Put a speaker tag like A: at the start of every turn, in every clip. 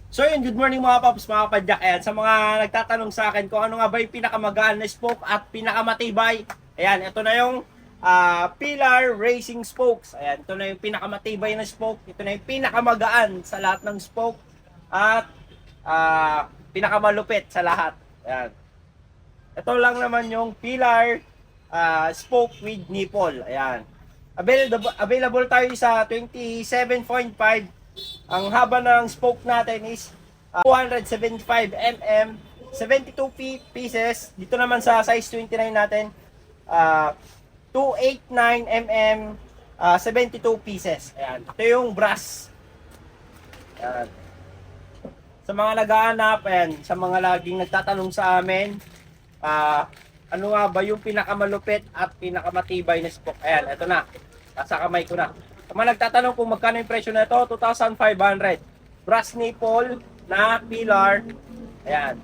A: So yun, good morning mga paps, mga padyak. Ayan, sa mga nagtatanong sa akin kung ano nga ba yung pinakamagaan na spoke at pinakamatibay. Ayan, ito na yung Pillar Racing Spokes. Ayan, ito na yung pinakamatibay na spoke. Ito na yung pinakamagaan sa lahat ng spoke. At pinakamalupit sa lahat. Ayan. Ito lang naman yung Pillar spoke with nipple. Ayan. Available tayo sa 27.5. Ang haba ng spoke natin is 275 mm, 72 pieces. Dito naman sa size 29 natin, 289 mm, 72 pieces. Ayan. Ito yung brass. Ayan. Sa mga naghahanap, ayan, sa mga laging nagtatanong sa amin, ano nga ba yung pinakamalupit at pinakamatibay na spoke? Ayan, ito na. Nasa kamay ko na. Sa mga nagtatanong kung magkano yung presyo na ito, 2,500. Brass nipple na pillar. Ayan.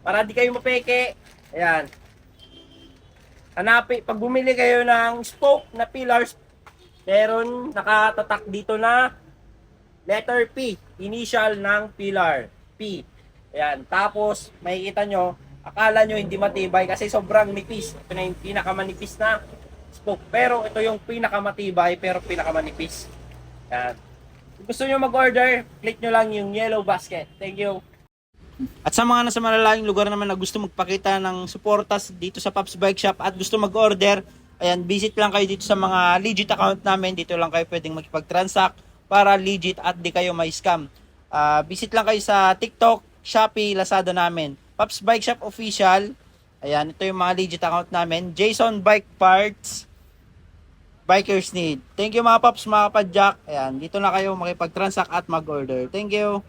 A: Para di kayo mapeke. Ayan. Hanapin, pag bumili kayo ng spoke na pillars, meron nakatatak dito na letter P. Initial ng pillar. P. Ayan. Tapos, makikita nyo, akala nyo hindi matibay kasi sobrang nipis. Ito na yung pinakamanipis na spoke. Pero ito yung pinakamatibay pero pinakamanipis. Yan. Kung gusto nyo mag-order, click nyo lang yung yellow basket. Thank you. At sa mga nasa malalayong lugar naman na gusto magpakita ng suportas dito sa Pops Bike Shop at gusto mag-order, ayan, visit lang kayo dito sa mga legit account namin. Dito lang kayo pwedeng makipag-transact para legit at di kayo may scam. Visit lang kayo sa TikTok, Shopee, Lazada namin. Pops Bike Shop Official. Ayan, ito yung mga legit account namin. Jason Bike Parts, Bikers Need. Thank you mga paps, mga kapadyak. Ayan, dito na kayo makipag-transact at mag-order. Thank you.